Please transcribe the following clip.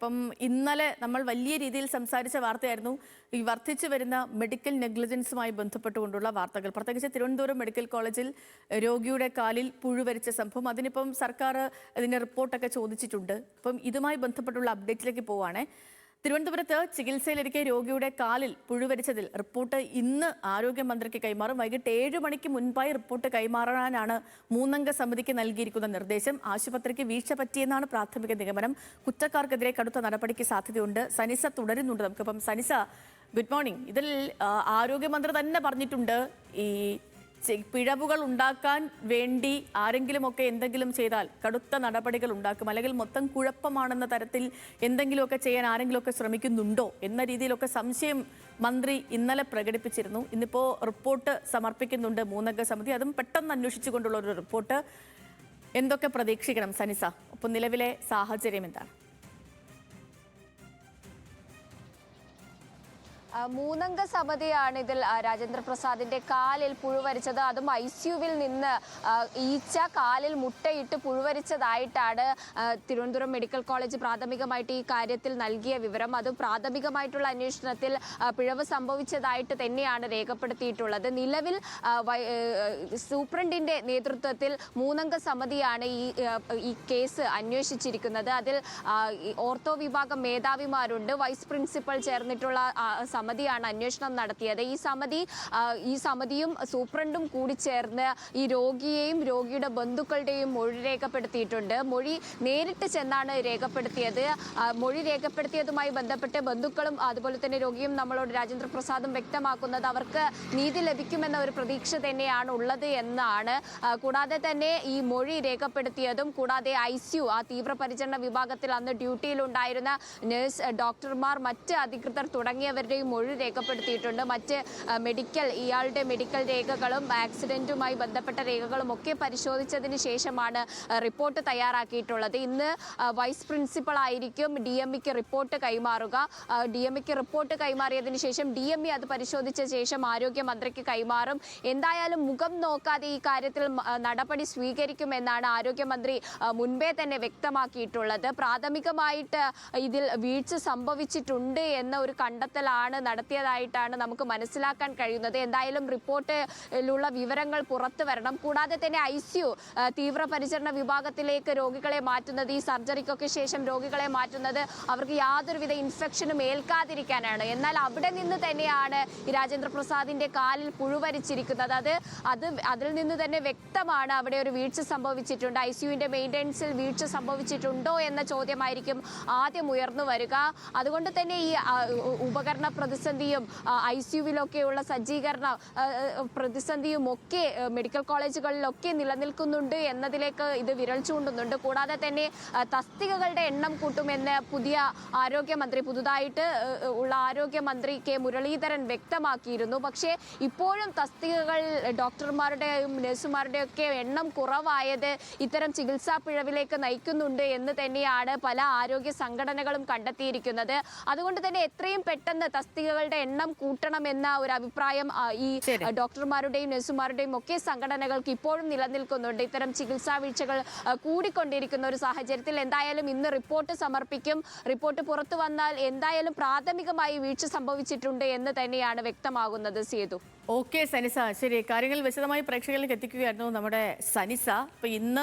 അപ്പം ഇന്നലെ നമ്മൾ വലിയ രീതിയിൽ സംസാരിച്ച വാർത്തയായിരുന്നു ഈ വർദ്ധിച്ചു വരുന്ന മെഡിക്കൽ നെഗ്ലിജൻസുമായി ബന്ധപ്പെട്ടുകൊണ്ടുള്ള വാർത്തകൾ. പ്രത്യേകിച്ച് തിരുവനന്തപുരം മെഡിക്കൽ കോളേജിൽ രോഗിയുടെ കാലിൽ പുഴുവരിച്ച സംഭവം, അതിനിപ്പം സർക്കാർ അതിൻ്റെ റിപ്പോർട്ടൊക്കെ ചോദിച്ചിട്ടുണ്ട്. അപ്പം ഇതുമായി ബന്ധപ്പെട്ടുള്ള അപ്ഡേറ്റിലേക്ക് പോവുകയാണെ. തിരുവനന്തപുരത്ത് ചികിത്സയിലിരിക്കെ രോഗിയുടെ കാലിൽ പുഴുവരിച്ചതിൽ റിപ്പോർട്ട് ഇന്ന് ആരോഗ്യമന്ത്രിക്ക് കൈമാറും. വൈകിട്ട് 7 മണിക്ക് മുൻപായി റിപ്പോർട്ട് കൈമാറാനാണ് 3 അംഗ സമിതിക്ക് നൽകിയിരിക്കുന്ന നിർദ്ദേശം. ആശുപത്രിക്ക് വീഴ്ച പറ്റിയെന്നാണ് പ്രാഥമിക നിഗമനം. കുറ്റക്കാർക്കെതിരെ കടുത്ത നടപടിക്ക് സാധ്യതയുണ്ട്. സനിസ തുടരുന്നുണ്ട്. നമുക്കിപ്പം സനിസ, ഗുഡ് മോർണിംഗ്. ഇതിൽ ആരോഗ്യമന്ത്രി തന്നെ പറഞ്ഞിട്ടുണ്ട്, ഈ പിഴവുകൾ ഉണ്ടാക്കാൻ വേണ്ടി ആരെങ്കിലുമൊക്കെ എന്തെങ്കിലും ചെയ്താൽ കടുത്ത നടപടികൾ ഉണ്ടാക്കും, അല്ലെങ്കിൽ മൊത്തം കുഴപ്പമാണെന്ന തരത്തിൽ എന്തെങ്കിലുമൊക്കെ ചെയ്യാൻ ആരെങ്കിലുമൊക്കെ ശ്രമിക്കുന്നുണ്ടോ എന്ന രീതിയിലൊക്കെ സംശയം മന്ത്രി ഇന്നലെ പ്രകടിപ്പിച്ചിരുന്നു. ഇന്നിപ്പോൾ റിപ്പോർട്ട് സമർപ്പിക്കുന്നുണ്ട് 3 അംഗ സമിതി. അതും പെട്ടെന്ന് അന്വേഷിച്ചുകൊണ്ടുള്ള ഒരു റിപ്പോർട്ട്. എന്തൊക്കെ പ്രതീക്ഷിക്കണം സനിസ? ഒപ്പം നിലവിലെ സാഹചര്യം എന്താണ്? 3 അംഗ സമിതിയാണ് ഇതിൽ രാജേന്ദ്ര പ്രസാദിന്റെ കാലിൽ പുഴുവരിച്ചത്. അതും ICUവിൽ നിന്ന് ഈച്ച കാലിൽ മുട്ടയിട്ട് പുഴുവരിച്ചതായിട്ടാണ് തിരുവനന്തപുരം മെഡിക്കൽ കോളേജ് പ്രാഥമികമായിട്ട് ഈ കാര്യത്തിൽ നൽകിയ വിവരം. അത് പ്രാഥമികമായിട്ടുള്ള അന്വേഷണത്തിൽ പിഴവ് സംഭവിച്ചതായിട്ട് തന്നെയാണ് രേഖപ്പെടുത്തിയിട്ടുള്ളത്. നിലവിൽ സൂപ്രണ്ടിന്റെ നേതൃത്വത്തിൽ 3 അംഗ സമിതിയാണ് ഈ കേസ് അന്വേഷിച്ചിരിക്കുന്നത്. അതിൽ ഓർത്തോ വിഭാഗം മേധാവിമാരുണ്ട്, വൈസ് പ്രിൻസിപ്പൽ ചേർന്നിട്ടുള്ള സമിതിയാണ് അന്വേഷണം നടത്തിയത്. ഈ സമിതിയും സൂപ്രണ്ടും കൂടി ചേർന്ന് ഈ രോഗിയെയും രോഗിയുടെ ബന്ധുക്കളുടെയും മൊഴി രേഖപ്പെടുത്തിയിട്ടുണ്ട്. മൊഴി നേരിട്ട് ചെന്നാണ് രേഖപ്പെടുത്തിയത്. മൊഴി രേഖപ്പെടുത്തിയതുമായി ബന്ധപ്പെട്ട് ബന്ധുക്കളും അതുപോലെ തന്നെ രോഗിയും നമ്മളോട് രാജേന്ദ്ര പ്രസാദും വ്യക്തമാക്കുന്നത് അവർക്ക് നീതി ലഭിക്കുമെന്ന ഒരു പ്രതീക്ഷ തന്നെയാണ് ഉള്ളത് എന്നാണ്. കൂടാതെ തന്നെ ഈ മൊഴി രേഖപ്പെടുത്തിയതും കൂടാതെ ICU ആ തീവ്രപരിചരണ വിഭാഗത്തിൽ അന്ന് ഡ്യൂട്ടിയിലുണ്ടായിരുന്ന നഴ്സ്, ഡോക്ടർമാർ, മറ്റ് അധികൃതർ തുടങ്ങിയവരുടെയും മൊഴി രേഖപ്പെടുത്തിയിട്ടുണ്ട്. മറ്റ് ഇയാളുടെ മെഡിക്കൽ രേഖകളും ആക്സിഡന്റുമായി ബന്ധപ്പെട്ട രേഖകളും ഒക്കെ പരിശോധിച്ചതിന് ശേഷമാണ് റിപ്പോർട്ട് തയ്യാറാക്കിയിട്ടുള്ളത്. ഇന്ന് വൈസ് പ്രിൻസിപ്പൽ ആയിരിക്കും DMEക്ക് റിപ്പോർട്ട് കൈമാറുക. DMEക്ക് റിപ്പോർട്ട് കൈമാറിയതിനു ശേഷം DME അത് പരിശോധിച്ച ശേഷം ആരോഗ്യമന്ത്രിക്ക് കൈമാറും. എന്തായാലും മുഖം നോക്കാതെ ഈ കാര്യത്തിൽ നടപടി സ്വീകരിക്കുമെന്നാണ് ആരോഗ്യമന്ത്രി മുൻപേ തന്നെ വ്യക്തമാക്കിയിട്ടുള്ളത്. പ്രാഥമികമായിട്ട് ഇതിൽ വീഴ്ച സംഭവിച്ചിട്ടുണ്ട് എന്ന ഒരു കണ്ടെത്തലാണ് നടത്തിയതായിട്ടാണ് നമുക്ക് മനസ്സിലാക്കാൻ കഴിയുന്നത്. എന്തായാലും റിപ്പോർട്ടിലുള്ള വിവരങ്ങൾ പുറത്തു വരണം. കൂടാതെ തന്നെ ICU തീവ്രപരിചരണ വിഭാഗത്തിലേക്ക് രോഗികളെ മാറ്റുന്നത്, ഈ സർജറിക്കൊക്കെ ശേഷം രോഗികളെ മാറ്റുന്നത് അവർക്ക് യാതൊരുവിധ ഇൻഫെക്ഷനും ഏൽക്കാതിരിക്കാനാണ്. എന്നാൽ അവിടെ നിന്ന് തന്നെയാണ് ഈ രാജേന്ദ്ര പ്രസാദിന്റെ കാലിൽ പുഴുവരിച്ചിരിക്കുന്നത്. അതിൽ നിന്ന് തന്നെ വ്യക്തമാണ് അവിടെ ഒരു വീഴ്ച സംഭവിച്ചിട്ടുണ്ട്. ICUവിന്റെ മെയിൻ്റനൻസിൽ വീഴ്ച സംഭവിച്ചിട്ടുണ്ടോ എന്ന ചോദ്യമായിരിക്കും ആദ്യം ഉയർന്നു വരിക. അതുകൊണ്ട് തന്നെ ഈ ഉപകരണ പ്രതിസന്ധിയും ICUവിലൊക്കെയുള്ള സജ്ജീകരണ പ്രതിസന്ധിയും ഒക്കെ മെഡിക്കൽ കോളേജുകളിലൊക്കെ നിലനിൽക്കുന്നുണ്ട് എന്നതിലേക്ക് ഇത് വിരൽ ചൂണ്ടുന്നുണ്ട്. കൂടാതെ തന്നെ തസ്തികകളുടെ എണ്ണം കൂട്ടുമെന്ന് പുതുതായിട്ട് ഉള്ള ആരോഗ്യമന്ത്രി K മുരളീധരൻ വ്യക്തമാക്കിയിരുന്നു. പക്ഷേ ഇപ്പോഴും തസ്തികകൾ ഡോക്ടർമാരുടെയും നഴ്സുമാരുടെയും ഒക്കെ എണ്ണം കുറവായത് ഇത്തരം ചികിത്സാ പിഴവിലേക്ക് നയിക്കുന്നുണ്ട് എന്ന് തന്നെയാണ് പല ആരോഗ്യ സംഘടനകളും കണ്ടെത്തിയിരിക്കുന്നത്. അതുകൊണ്ട് തന്നെ എത്രയും പെട്ടെന്ന് തസ്തികകളുടെ എണ്ണം കൂട്ടണമെന്ന ഒരു അഭിപ്രായം ഈ ഡോക്ടർമാരുടെയും നഴ്സുമാരുടെയും ഒക്കെ സംഘടനകൾക്ക് ഇപ്പോഴും നിലനിൽക്കുന്നുണ്ട്. ഇത്തരം ചികിത്സാ വീഴ്ചകൾ കൂടിക്കൊണ്ടിരിക്കുന്ന ഒരു സാഹചര്യത്തിൽ എന്തായാലും ഇന്ന് റിപ്പോർട്ട് സമർപ്പിക്കും. റിപ്പോർട്ട് പുറത്തു വന്നാൽ എന്തായാലും പ്രാഥമികമായി വീഴ്ച സംഭവിച്ചിട്ടുണ്ട് എന്ന് തന്നെയാണ് വ്യക്തമാകുന്നത്. സേതു. ഓക്കെ സനിസ, ശരി. കാര്യങ്ങൾ വിശദമായി പ്രേക്ഷകരിലേക്ക് എത്തിക്കുകയായിരുന്നു നമ്മുടെ സനിസ. അപ്പൊ ഇന്ന്